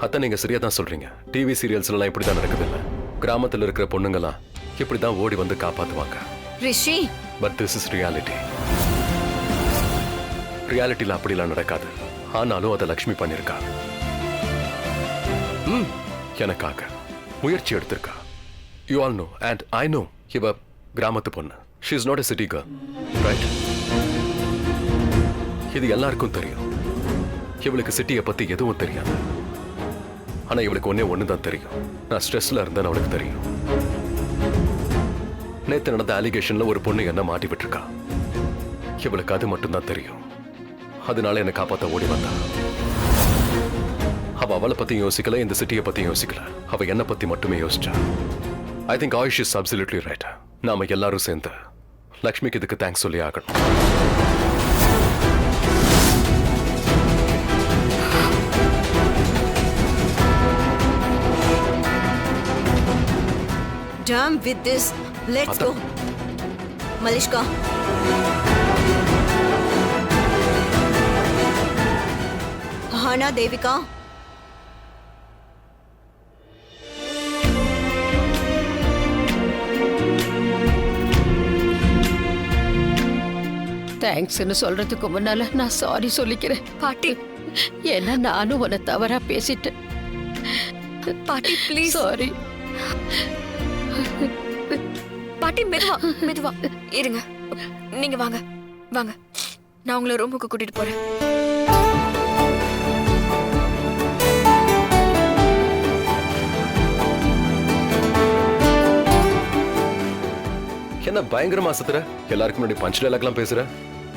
அதான் நீங்க சரியா தான் சொல்றீங்க. டிவி சீரியல்ஸ்ல எல்லாம் இப்படிதான் நடக்குது இல்ல. கிராமத்துல இருக்கிற பொண்ணுங்கலாம் இப்படிதான் ஓடி வந்து காப்பாத்துவாங்க. Rishi, but this is reality. ரியாலிட்டில அப்படிலாம் நடக்காது. ஆனாலும் அதை லக்ஷ்மி பண்ணிருக்கா. எனக்காக முயற்சி எடுத்திருக்கா. You all know and I know இவ கிராமத்து பொண்ணு. She is not a city girl, right? இது எல்லாருக்கும் தெரியும். இவளுக்கு சிட்டியை பத்தி எதுவும் தெரியாது. ஆனா இவளுக்கு ஒண்ணுதான் தெரியும். நான் ஸ்ட்ரெஸ்ல இருந்தேன்னு அவளுக்கு தெரியும். நேத்து நடந்த அலிகேஷன்ல ஒரு பொண்ணு என்ன மாட்டி விட்டுருக்கா. இவளுக்கு அது மட்டும்தான் தெரியும். அதனால என்னை காப்பாத்த ஓடி வந்தா. அவ அவளை பத்தி யோசிக்கல, இந்த சிட்டியை பத்தி யோசிக்கல. அவ என்ன பத்தி மட்டுமே யோசிச்சா. I think AYUSH is absolutely right. நாம எல்லாரும் சேர்ந்து லக்ஷ்மிக்கு இதுக்கு தேங்க்ஸ் சொல்லி ஆகணும். Done with this. Let's go. Malishka. Hana, Devika. தேங்க்ஸ்னு சொல்றதுக்கு முன்னால நான் சாரி சொல்லிக்கிறேன் பாட்டி. ஏன்னா நானும் உன்னை தவறா பேசிட்டேன். பாட்டி ப்ளீஸ். சாரி பாட்டி, மெதுவா மெதுவா இருங்க. நீங்க வாங்க வாங்க, நான் உங்களை ரூமுக்கு கூட்டிட்டு போறேன். என்ன பயங்கரமா சுத்துற? எல்லாருக்கும் முன்னாடி பஞ்ச் டைலாக்லாம் பேசுற.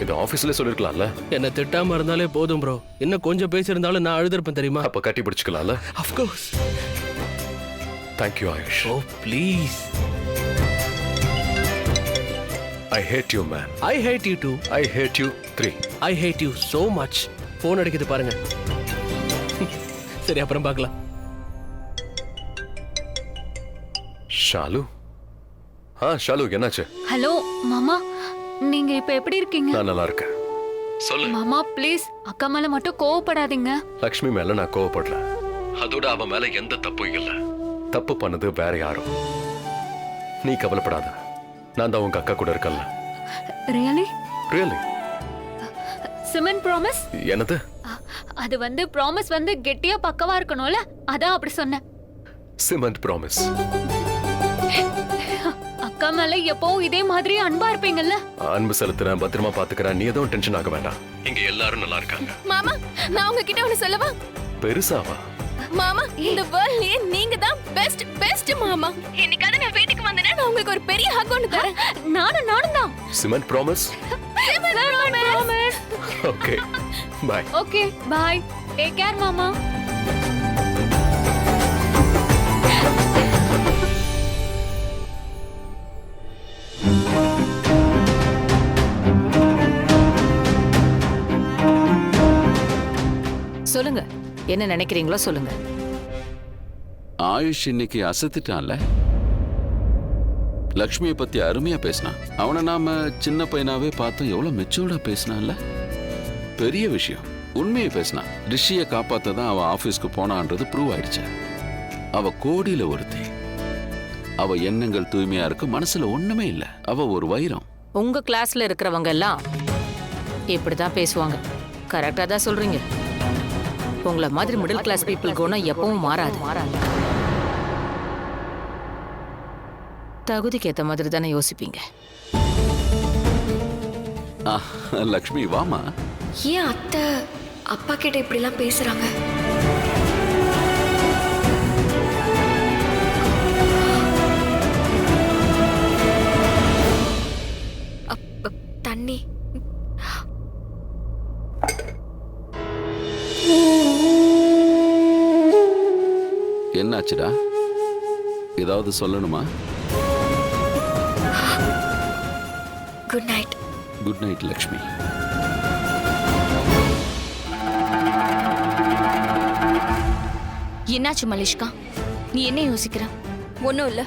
இது ஆபீஸ்ல சொல்லிருக்கலாம்ல. என்ன திட்டாம இருந்தாலே போதும் ப்ரோ. இன்னும் கொஞ்சம் பேசியிருந்தாலும் நான் அழுதுருப்பேன் தெரியுமா? அப்ப கட்டி பிடிச்சுக்கலாம்ல. Of course. Thank you Ayush. Oh please. I hate you man. I hate you too. I hate you 3. I hate you so much. Phone அடிக்குது பாருங்க. சரி, அப்புறம் பார்க்கலாம். ஷாலு. ஷாலு, என்னாச்சு? ஹலோ மாமா, நீங்க இப்ப எப்படி இருக்கீங்க? நான் நல்லா இருக்கேன். சொல்லு மாமா, ப்ளீஸ் அக்கா மேல மட்டும் கோவப்படாதீங்க. லக்ஷ்மி மேல நான் கோவப்படல. அதோட அவன் மேல எந்த தப்பும் இல்ல. தப்பு பண்ணது வேற யாரும். நீ கவலைப்படாத. நான் தான் உங்க அக்கா கூட இருக்கல. ரியலி? ரியலி? Cement promise? என்னது? அது வந்து ப்ராமிஸ் வந்து கெட்டியா பக்கவா இருக்கணும்ல, அதான் அப்படி சொன்னேன். Cement promise. அக்கா மேல எப்பவும் இதே மாதிரி அன்பா இருப்பீங்கல்ல? அன்பு செலுத்துறேன், பத்திரமா பாத்துக்கிறேன். நீ எதுவும் டென்ஷன் ஆக வேண்டாம். இங்க எல்லாரும் நல்லா இருக்காங்க. மாமா, நான் உங்ககிட்ட ஒன்னு சொல்லவா? பெருசாவா? மாமா, இந்த வேர்ல்ட்லயே நீங்க தான் பெஸ்ட் பெஸ்ட் மாமா. இன்னைக்கு நான் வீட்டுக்கு வந்தேன்னா நான் உங்களுக்கு ஒரு பெரிய ஹக் ஒன்னு தரேன். நானும் தான். Cement promise? Okay bye. Okay bye. Take care மாமா. சொல்லுங்க, என்ன நினைக்கிறீங்களோ சொல்லுங்க. ஆயுஷ் இன்னைக்கு அசத்திட்டான்ல. லக்ஷ்மியை பத்தி அருமையா பேசினான். அவனை நாம சின்ன பையனாவே பார்த்தோம். எவ்வளவு மெச்சூர்டா பேசினான்ல. பெரிய விஷயம். உண்மையை பேசினான். ரிஷியை காப்பாத்த தான் அவ ஆபீஸ்க்கு போனான்றது ப்ரூவ் ஆயிடுச்சு. அவ கோடியில ஒருத்தி. அவ எண்ணங்கள் தூய்மையா இருக்கு. மனசுல ஒண்ணுமே இல்ல. அவ ஒரு வைரம். உங்க கிளாஸ்ல இருக்கிறவங்க எல்லாம் இப்படிதான் பேசுவாங்க. கரெக்டா தான் சொல்றீங்க. உங்களை மாதிரி மிடில் கிளாஸ் பீப்புள் குணம் எப்பவும் மாறாது. தகுதிக்கு ஏத்த மாதிரி தானே யோசிப்பீங்க. லக்ஷ்மி வாமா. ஏன் அத்தை அப்பா கிட்ட இப்படி எல்லாம் பேசுறாங்க? தண்ணி. என்னாச்சுடா? ஏதாவது சொல்லணுமா? Good night. Good night Lakshmi. என்னாச்சு மலிஷ்கா? நீ என்ன யோசிக்கிற? ஒன்னும் இல்ல.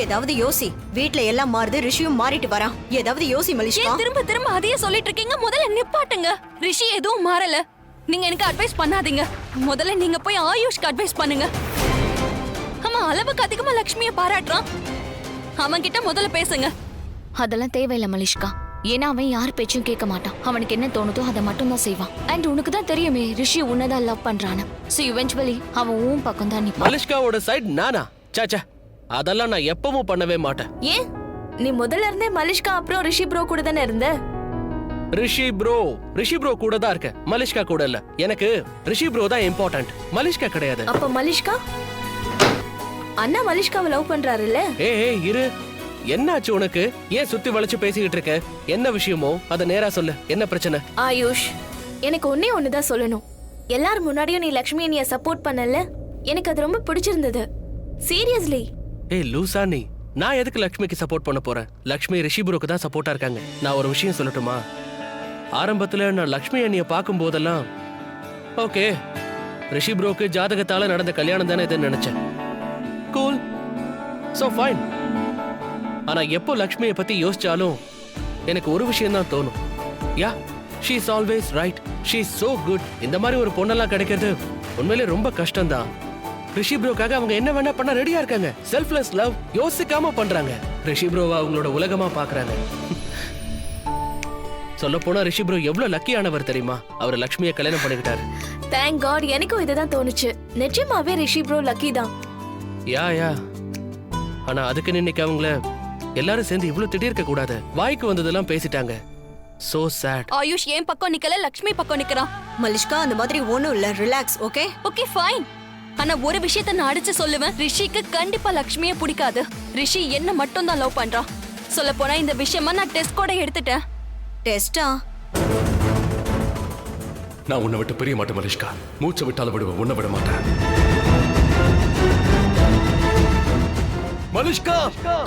ஏதாவது யோசி. வீட்ல எல்லாம் மாறுது, ரிஷியும் மாறிட்டு வரான். ஏதாவது யோசி மலிஷ்கா. திரும்ப திரும்ப அதையே சொல்லிட்டு இருக்கீங்க. முதல்ல நிப்பாட்டுங்க. ரிஷி எதுவும் மாறல. நீங்க எனக்கு அட்வைஸ் பண்ணாதீங்க. முதல்ல நீங்க போய் ஆயுஷ்க்கு அட்வைஸ் பண்ணுங்க. அவன் அளவுக்கு அதிகமா லக்ஷ்மியை பாராட்டுறான். அவன் கிட்ட முதல்ல பேசுங்க. அதெல்லாம் தேவையில்ல மலிஷ்கா. ஏன்னா அவன் யார் பேச்சும் கேட்க மாட்டான். அவனுக்கு என்ன தோணுதோ அதை மட்டும் தான் செய்வான். அண்ட் உனக்கு தான் தெரியுமே ரிஷி உன்னதான் லவ் பண்றான்னு. சோ இவென்ச்சுவலி அவன் உன் பக்கம் தான் நிப்பான். மலிஷ்காவோட சைடு நானா? சாச்சா, அதெல்லாம் நான் எப்பவும் பண்ணவே மாட்டேன். ஏன் நீ முதல்ல இருந்தே மலிஷ்கா அப்புறம் ரிஷி ப்ரோ கூட தானே இருந்த? ரிஷி ப்ரோ கூட தான் இருக்க, மலிஷ்கா கூட இல்ல. எனக்கு ரிஷி ப்ரோ தான் இம்பார்ட்டன்ட், மலிஷ்கா கிடையாது. அப்ப மலிஷ்கா அண்ணா மலிஷ்காவை லவ் பண்றாருல்ல? ஏய் இரு, என்னாச்சு உனக்கு? ஏன் சுத்தி வளைச்சு பேசிக்கிட்டு இருக்க? என்ன விஷயமோ அத நேரா சொல்லு. என்ன பிரச்சனை? ஆயுஷ், எனக்கு ஒண்ணுதான் சொல்லணும். எல்லாரும் முன்னாடியும் நீ லக்ஷ்மி நீ சப்போர்ட் பண்ணல, எனக்கு அது ரொம்ப பிடிச்சிருந்தது. சீரியஸ்லி. ஏய் லூசா நீ, நான் எதுக்கு லக்ஷ்மிக்கு சப்போர்ட் பண்ண போறேன்? லக்ஷ்மி ரிஷி ப்ரோக்கு தான் சப்போர்ட்டா இருக்காங்க. நான் ஒரு விஷயம் சொல்லட்டுமா? ஆரம்பத்துல நான் லக்ஷ்மி அண்ணிய பார்க்கும் போதெல்லாம் ஓகே, ரிஷி ப்ரோக்கு ஜாதகத்தால நடந்த கல்யாணம் தானே இதுன்னு நினைச்சேன். Cool, so fine. ஆனா எப்போ லக்ஷ்மியை பத்தி யோசிச்சாலும் எனக்கு ஒரு விஷயம் தான் தோணும். Yeah, she is always right, she is so good. இந்த மாதிரி ஒரு பொண்ணெல்லாம் கிடைக்கிறது உண்மையிலே ரொம்ப கஷ்டம் தான். ரிஷி ப்ரோக்காக அவங்க என்ன வேணா பண்ண ரெடியா இருக்காங்க. செல்ஃப்லெஸ் லவ், யோசிக்காம பண்றாங்க. ரிஷி ப்ரோவை அவங்களோட உலகமா பாக்குறாங்க. சொல்ல போனா ரிஷி ப்ரோ எவ்வளவு லக்கியானவர் தெரியுமா? அவர் லக்ஷ்மியை கல்யாணம் பண்ணிக்கிட்டாரு. தேங்க் காட், எனக்கும் இதுதான் தோணுச்சு. நிச்சயமாவே ரிஷி ப்ரோ லக்கி தான். யா ஆனா அதுக்கு இன்னைக்கு அவங்கள எல்லாரும் சேர்ந்து இவ்வளவு திடீர்க்க கூடாது. வாய்க்கு வந்ததெல்லாம் பேசிட்டாங்க. So sad. ஆயுஷ் ஏன் பக்கம் நிக்கல, லக்ஷ்மி பக்கம் நிக்கிறான். மலிஷ்கா, அந்த மாதிரி ஒண்ணும் இல்ல, ரிலாக்ஸ். Okay okay fine. ஆனா ஒரு விஷயத்தை நான் அடிச்சு சொல்லுவேன், ரிஷிக்கு கண்டிப்பா லக்ஷ்மியை பிடிக்காது. ரிஷி என்ன மட்டும் தான் லவ் பண்றான். சொல்ல போனா இந்த விஷயமா நான் டெஸ்ட் கூட எடுத்துட்டேன். டெஸ்டா? நான் உன்னை விட்டு பிரிய மாட்டேன் மலிஷ்கா. மூச்சை விட்டால விடுவேன், உன்னை விட மாட்டேன். மலிஷ்கா!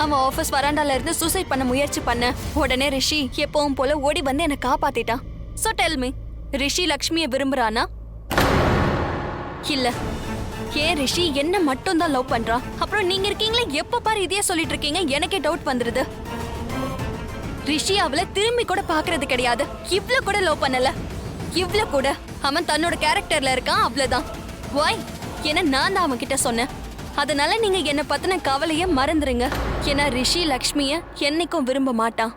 அவன் ஆபீஸ் வராண்டால இருந்து சூசைட் பண்ண முயற்சி பண்ண உடனே ரிஷி எப்பவும் போல ஓடி வந்து என்ன காப்பாத்திட்டான். சோ டெல் மீ, ரிஷி லக்ஷ்மியை விரும்புறானா இல்ல? ஏன் ரிஷி என்ன மட்டும் தான் லவ் பண்றான்? அப்புறம் நீங்க இருக்கீங்களே, எப்ப பாரு இதையே சொல்லிட்டு இருக்கீங்க. எனக்கே டவுட் வந்துருது. ரிஷி அவளை திரும்பி கூட பாக்குறது கிடையாது. இவ்ளோ கூட லவ் பண்ணல, இவ்ளோ கூட. அவன் தன்னோட கேரக்டர்ல இருக்கான், அவ்வளவுதான். வாய்? ஏன்னா நான் தான் அவன் கிட்ட சொன்னேன். அதனால நீங்க என்ன பத்தின கவலைய மறந்துருங்க. ஏன்னா ரிஷி லக்ஷ்மிய என்னைக்கும் விரும்ப மாட்டான்.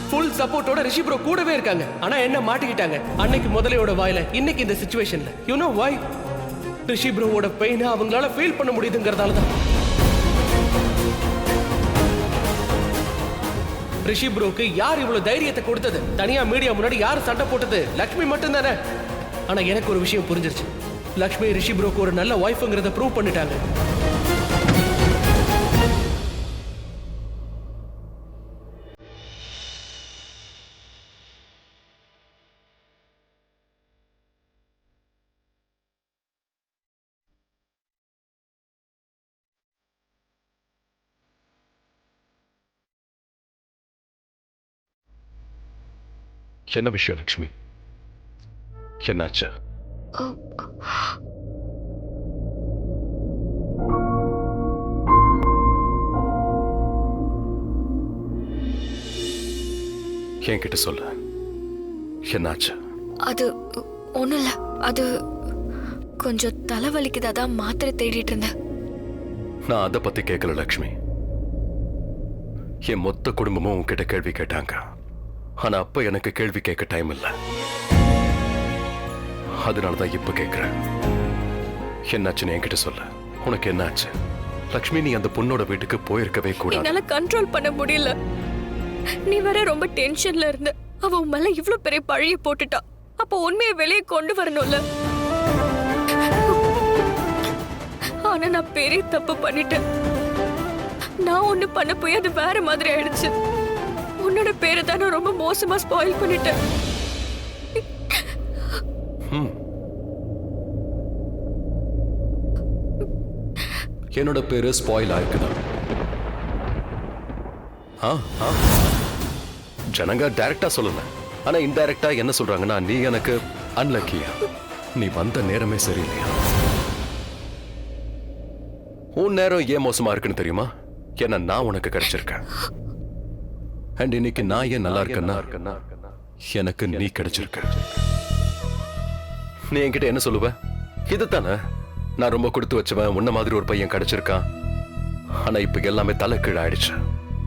ஃபுல் சப்போர்ட்டோட ரிஷி ப்ரோ கூடவே இருக்காங்க. ஆனா என்ன மாட்டிக்கிட்டாங்க அன்னைக்கு முதலையோட வாயில, இன்னைக்கு இந்த சிச்சுவேஷன்ல. You know why? ரிஷி ப்ரோவோட பெயினை அவங்களால ஃபீல் பண்ண முடியுதுங்கிறதால தான். ரிஷி ப்ரோக்கு யார் இவ்வளவு தைரியத்தை கொடுத்தது? தனியா மீடியா முன்னாடி யார் சண்டை போட்டது? லக்ஷ்மி மட்டும் தானே. ஆனா எனக்கு ஒரு விஷயம் புரிஞ்சிருச்சு. லக்ஷ்மி ரிஷி ப்ரோக்கு ஒரு நல்ல வைஃப்ங்கிறத ப்ரூவ் பண்ணிட்டாங்க. என்ன விஷயம் லக்ஷ்மி? என்னாச்சு? என்கிட்ட சொல்லு, என்னாச்சு? அது ஒண்ணும் இல்ல. அது கொஞ்சம் தலைவலிக்குது, அதான் மாத்திரை தேடிட்டு இருந்தேன். நான் அதை பத்தி கேட்கல லக்ஷ்மி. என் மொத்த குடும்பமும் உன்கிட்ட கேள்வி கேட்டாங்க. ஆனா அப்ப எனக்கு கேள்வி கேட்க டைம் இல்ல. அதனாலதான் இப்ப கேட்கிறேன். என்னாச்சுன்னு என்கிட்ட சொல்லு. உனக்கு என்னாச்சு? லக்ஷ்மி, நீ அந்த பொண்ணோட வீட்டுக்கு போயிருக்கவே கூடாது. என்னால கண்ட்ரோல் பண்ண முடியல. நீ வேற ரொம்ப டென்ஷன்ல இருந்த. அவ உன் மேல இவ்ளோ பெரிய பழிய போட்டுட்டா. அப்ப உண்மையை வெளியே கொண்டு வரணும்ல. ஆனா நான் பெரிய தப்பு பண்ணிட்டேன். நான் ஒண்ணு பண்ண போய் அது வேற மாதிரி ஆயிடுச்சு. உன்னோட பேரை தான் நான் ரொம்ப மோசமா ஸ்பாயில் பண்ணிட்டேன். என்னோட பேரு ஸ்பாயில் ஆயிருக்குதா? ஜனங்க டைரக்டா சொல்லல, ஆனா இன்டைரக்டா என்ன சொல்றாங்கன்னா, நீ எனக்கு அன்லக்கியா, நீ வந்த நேரமே சரியில்லையா. உன் நேரம் ஏன் மோசமா இருக்குன்னு தெரியுமா? ஏன்னா நான் உனக்கு கிடைச்சிருக்கேன். அண்ட் இன்னைக்கு நான் ஏன் நல்லா இருக்கேன்னா எனக்கு நீ கிடைச்சிருக்க. நீ என்கிட்ட என்ன சொல்லுவ? இதுதானே, நான் ரொம்ப கொடுத்து வச்சவன், உன்ன மாதிரி ஒரு பையன் கிடைச்சிருக்கான். ஆனா இப்ப எல்லாமே தலை கீழ ஆயிடுச்சு.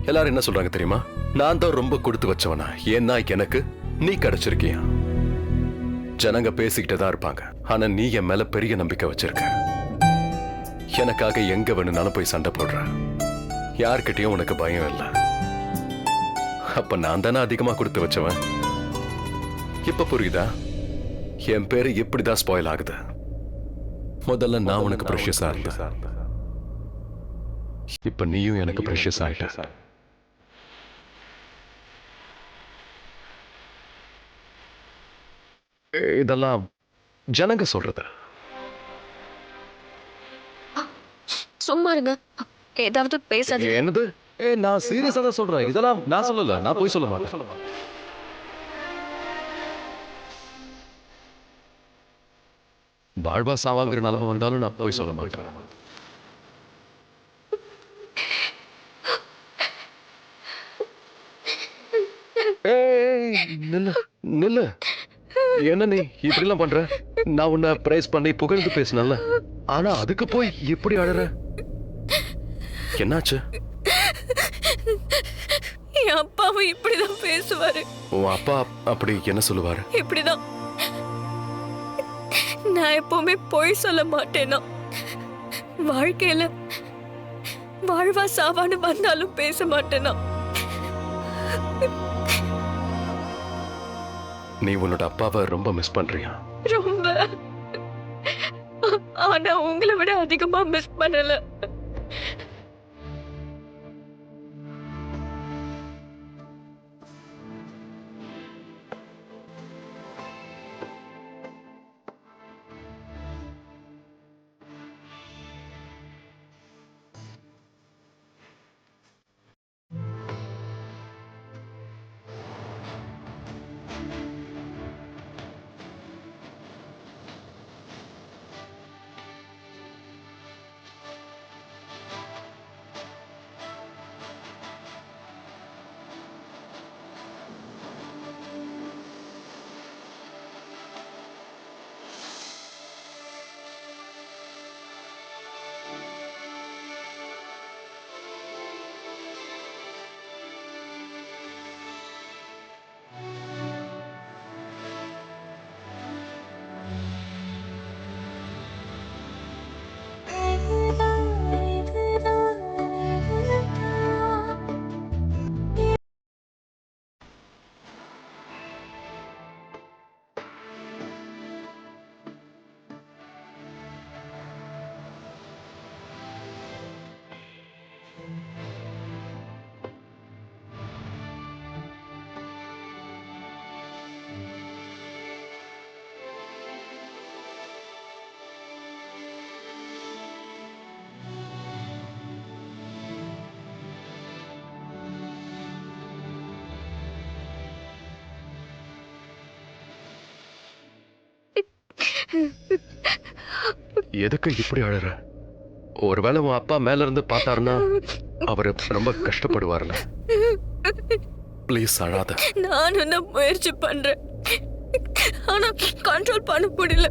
எல்லாரும் என்ன சொல்றாங்க தெரியுமா? நான் தான் ரொம்ப கொடுத்து வச்சவனா, ஏன்னா எனக்கு நீ கிடைச்சிருக்கியா. ஜனங்க பேசிக்கிட்டே தான் இருப்பாங்க, ஆனா நீ என் மேல பெரிய நம்பிக்கை வச்சிருக்க. எனக்காக எங்க வேணும்னாலும் போய் சண்டை போடுற. யார்கிட்டயும் உனக்கு பயம் இல்லை. அப்ப நான் தானே அதிகமா கொடுத்து வச்சவன். இப்ப புரியுதா? என் பேரு எப்படிதான் ஸ்பாயில் ஆகுது. முதல்ல நான் உனக்கு ப்ரெஷியஸா இருந்தேன், இப்ப நீயும் எனக்கு ப்ரெஷியஸ் ஆயிட்ட. இதெல்லாம் ஜனங்க சொல்றது. சும்மா இருங்க, ஏதாவது பேசாது. என்னது? நான் சீரியஸா தான் சொல்றேன். இதெல்லாம் நான் சொல்லல, நான் போய் சொல்ல மாட்டேன். வாழ்வா சாவாங்கிற நிலைமை வந்தாலும் நான் போய் சொல்ல மாட்டேன். நில்லு நில்லு. என்ன நீ இப்படிலாம் பண்ற? நான் உன்னை பிரைஸ் பண்ணி புகழ்ந்து பேசினல, ஆனா அதுக்கு போய் இப்படி அழற. என்னாச்சு? என் அப்பாவும் இப்படிதான் பேசுவாரு. உன் அப்பா அப்படி என்ன சொல்லுவாரு? இப்படிதான். நான் எப்பவுமே பொய் சொல்ல மாட்டேனா. வாழ்க்கையில வாழ்வா சாவான்னு வந்தாலும் பேச மாட்டேனா. நீ உன்னோட அப்பாவை ரொம்ப மிஸ் பண்றியா? ரொம்ப. ஆனா உங்களை விட அதிகமா மிஸ் பண்ணல. எதுக்கு இப்படி அழற? ஒருவேளை உன் அப்பா மேல இருந்து பார்த்தாருன்னா அவரு ரொம்ப கஷ்டப்படுவார்ல. ப்ளீஸ் அழாத. நானும் தான் முயற்சி பண்றேன், ஆனா கண்ட்ரோல் பண்ண முடியல.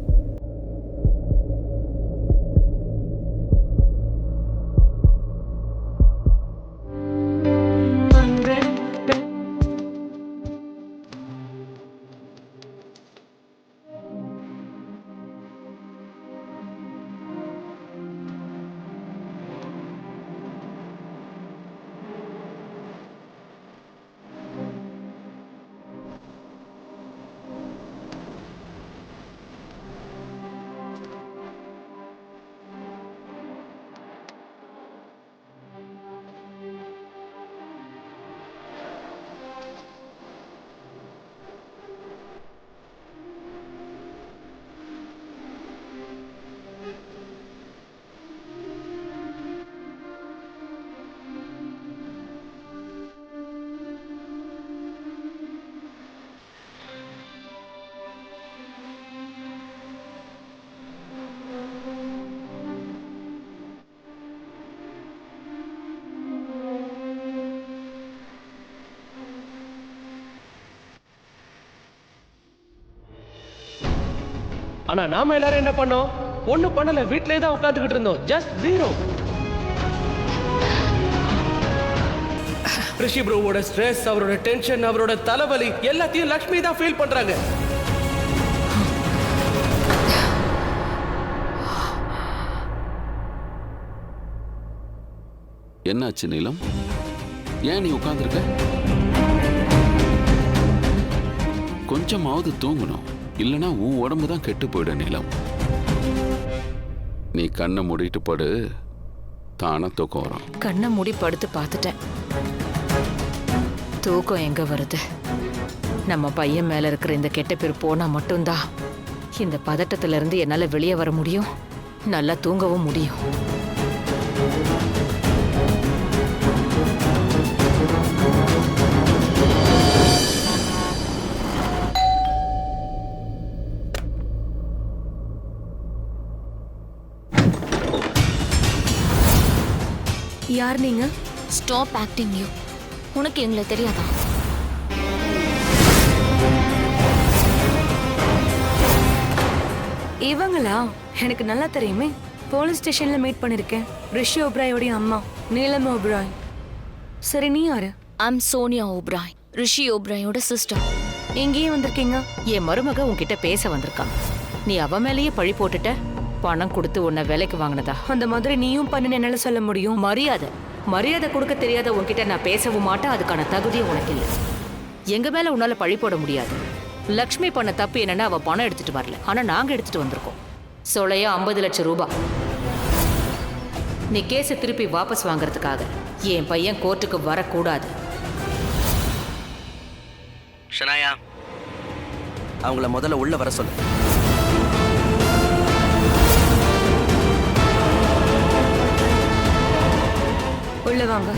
ஆனா நாம எல்லாரும் என்ன பண்ணோம்? ஒண்ணும் பண்ணல, வீட்லயே தான் உட்காந்துக்கிட்டு இருந்தோம். Just zero. ரிஷி ப்ரோவோட ஸ்ட்ரெஸ், அவரோட டென்ஷன், அவரோட தலைவலி எல்லாத்தையும் லக்ஷ்மி தான் ஃபீல் பண்றாங்க. என்னாச்சு நீலம்? ஏன் நீ உட்கார்ந்திருக்க? கொஞ்சமாவது தூங்கணும், இல்லனா உன் உடம்பு தான் கெட்டு போயிட நீலம். நீ கண்ணை மூடிட்டு படு, தானா தூக்கம் வரும். கண்ணை மூடி படுத்து பார்த்துட்டேன். தூக்கம் எங்க வருது? நம்ம பையன் மேல இருக்கிற இந்த கெட்ட பேர் போனா மட்டும்தான் இந்த பதட்டத்துல இருந்து என்னால வெளியே வர முடியும், நல்லா தூங்கவும் முடியும். யார் நீங்க? Stop acting you. உனக்கு எங்களை தெரியாதா? இவங்களா? எனக்கு நல்லா தெரியுமே. போலீஸ் ஸ்டேஷன்ல மீட் பண்ணிருக்கேன். ரிஷி ஓப்ராயோட அம்மா நீலம் ஓப்ராய். சரி, நீ யாரு? ஐம் சோனியா ஓப்ராய், ரிஷி ஓப்ராயோட சிஸ்டர். எங்கேயே வந்திருக்கீங்க? என் மருமக உன்கிட்ட பேச வந்திருக்கான். நீ அவ மேலேயே பழி போட்டுட்ட. பணம் கொடுத்து உன்னை வேலைக்கு வாங்கினதா? அந்த மாதிரி நீயும் பண்ணுன்னு என்னால சொல்ல முடியும்? மரியாதை கொடுக்க தெரியாத உன்கிட்ட நான் பேசவும் மாட்டேன். அதுக்கான தகுதியை உனக்கு இல்லை. எங்க மேல உன்னால பழி போட முடியாது. லக்ஷ்மி பண்ண தப்பு என்னன்னா, அவ பணம் எடுத்துட்டு வரல, ஆனா நாங்க எடுத்துட்டு வந்திருக்கோம். சொலையா 50 லட்சம் ரூபாய். நீ கேஸை திருப்பி வாபஸ் வாங்குறதுக்காக என் பையன் கோர்ட்டுக்கு வரக்கூடாது. ஷனாயா, அவங்கள முதல்ல உள்ள வர சொல்லு. உள்ள வாங்க.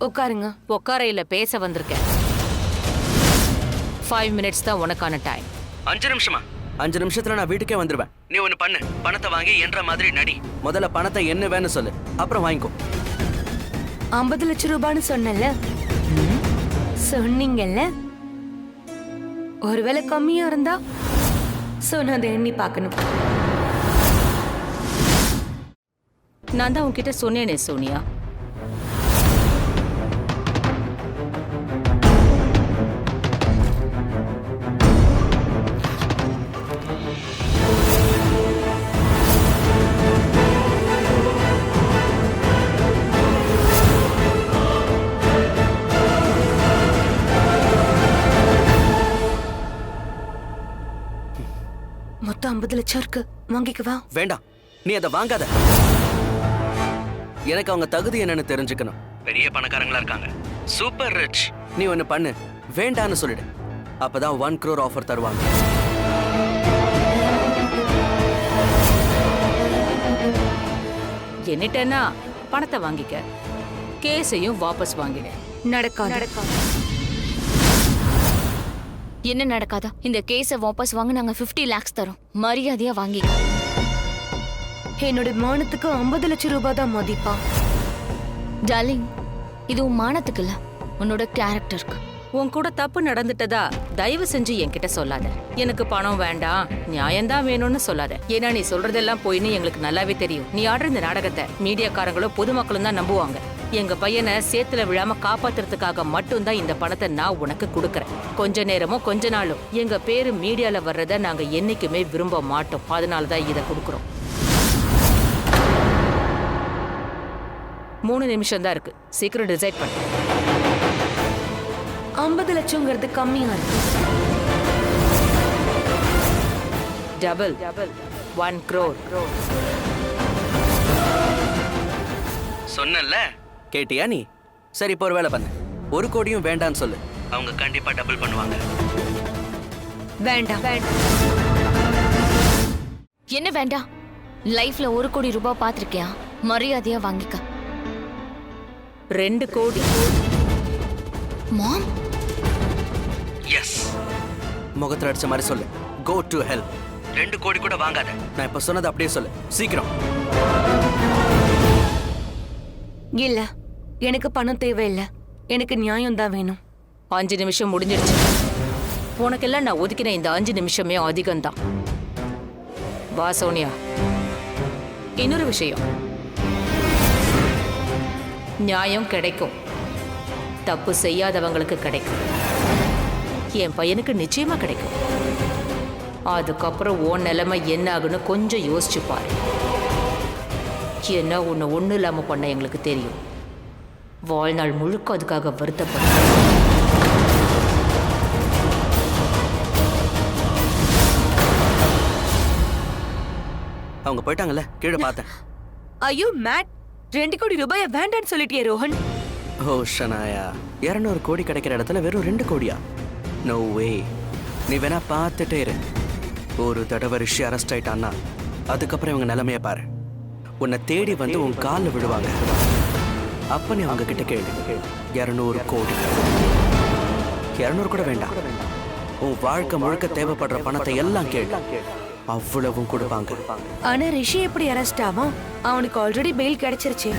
உட்காருங்க. உட்கார இல்ல, பேச வந்திருக்கேன். 5 மினிட்ஸ் தான் உனக்கான டைம். 5 நிமிஷமா? 5 நிமிஷத்துல நான் வீட்டுக்கே வந்துருவேன். நீ ஒண்ணு பண்ணு, பணத்தை வாங்கி என்ற மாதிரி நடி. முதல்ல பணத்தை என்ன வேணும் சொல்லு, அப்புறம் வாங்கிக்கோ. 50 லட்சம் ரூபான்னு சொன்னல, சொன்னீங்கல்ல. ஒருவேளை கம்மியா இருந்தா சொன்னதை எண்ணி பார்க்கணும். நான் தான் உன்கிட்ட சொன்னேனே சோனியா, மொத்தம் 50 லட்சம் இருக்கு, வாங்கிக்கவா? வேண்டாம், நீ அதை வாங்காத. எனக்கு அவங்க தகுதி என்னன்னு தெரிஞ்சுக்கணும். பெரிய பணக்காரங்களா இருக்காங்க, சூப்பர் ரிச். நீ ஒண்ணு பண்ணு, வேண்டான்னு சொல்லிடு. அப்பதான் 1 crore ஆஃபர் தருவாங்க. என்னட்டேன்னா பணத்தை வாங்கிக்க, கேஸையும் வாபஸ் வாங்கிடு. நடக்காது. என்ன நடக்காதா? இந்த கேஸை வாபஸ் வாங்க நாங்க 50 lakhs தரோம். மரியாதையா வாங்கிக்க. என்னோட மானத்துக்கு 50 லட்சம் ரூபாய் தான் மதிப்பா? டார்லிங், இது உன் மானத்துக்கு இல்ல, உன்னோட கேரக்டருக்கு. உன் கூட தப்பு நடந்துட்டதா தயவு செஞ்சு என்கிட்ட சொல்லாத. எனக்கு பணம் வேண்டாம், நியாயம்தான் வேணும்னு சொல்லாத. ஏன்னா நீ சொல்றதெல்லாம் போயின்னு எங்களுக்கு நல்லாவே தெரியும். நீ ஆடுற இந்த நாடகத்தை மீடியாக்காரங்களும் பொதுமக்களும் தான் நம்புவாங்க. எங்க பையனை சேத்துல விழாம காப்பாத்துறதுக்காக மட்டும்தான் இந்த பணத்தை நான் உனக்கு கொடுக்கறேன். கொஞ்ச நேரமோ கொஞ்ச நாளும் எங்க பேரு மீடியால வர்றத நாங்க என்னைக்குமே விரும்ப மாட்டோம். அதனாலதான் இதை கொடுக்குறோம். 3 நிமிஷம் தான் இருக்கு, சீக்கிரம் டிசைட் பண்ணு. 50 லட்சம்ங்கிறது கம்மியா இருக்கு. Double 1 crore. சொன்னல, கேட்டியா நீ? சரி, இப்போ ஒரு வேலை பண்ணு, 1 கோடியும் வேண்டான்னு சொல்லு. அவங்க கண்டிப்பா டபுள் பண்ணுவாங்க. வேண்டாம். என்ன வேண்டாம்? லைஃப்ல 1 கோடி ரூபாய் பாத்திருக்கியா? மரியாதையா வாங்கிக்க. 2 கோடி. மாம், எஸ். முகத்துல அடிச்ச மாதிரி சொல்லு. Go to hell. 2 கோடி கூட வாங்காத. நான் இப்ப சொன்னதை அப்படியே சொல்லு சீக்கிரம். இல்ல எனக்கு பணம் தேவையில்லை, எனக்கு நியாயம் தான் வேணும். 5 நிமிஷம் முடிஞ்சிடுச்சு. உனக்கெல்லாம் நான் ஒதுக்கின இந்த 5 நிமிஷமே அதிகம்தான். வா சோனியா. இன்னொரு விஷயம், நியாயம் கிடைக்கும், தப்பு செய்யாதவங்களுக்கு கிடைக்கும். என் பையனுக்கு நிச்சயமா கிடைக்கும். அதுக்கப்புறம் உன் நிலைமை என்ன ஆகுன்னு கொஞ்சம் யோசிச்சு பாரு. என்ன உன்னை ஒன்றும் இல்லாமல் பண்ண எங்களுக்கு தெரியும். வாழ்நாள் முழுக்க அதுக்காக வருத்தப்படும். அவங்க போயிட்டாங்கல்ல, கீழே பார்த்தேன். ஐயோ மேட், 2 கோடி ரூபாய் வேண்டான்னு சொல்லிட்டியே ரோஹன். ஓ ஷனாயா, 200 கோடி கிடைக்கிற இடத்துல வெறும் 2 கோடியா? No way. நீ வேணா பார்த்துட்டே இரு. ஒரு தடவை ரிஷி அரெஸ்ட் ஆயிட்டான்னா அதுக்கப்புறம் இவங்க நிலைமைய பாரு. உன்னை தேடி வந்து உன் காலில் விடுவாங்க. அப்ப நீ அவங்க கிட்ட கேளு, 200 கோடி. 200 கூட வேண்டாம், உன் வாழ்க்கை முழுக்க தேவைப்படுற பணத்தை எல்லாம் கேளு, அவ்வளவும் கொடுப்பாங்க. ஆனா ரிஷி எப்படி அரெஸ்ட் ஆவான்? அவனுக்கு ஆல்ரெடி பெயில் கிடைச்சிருச்சு.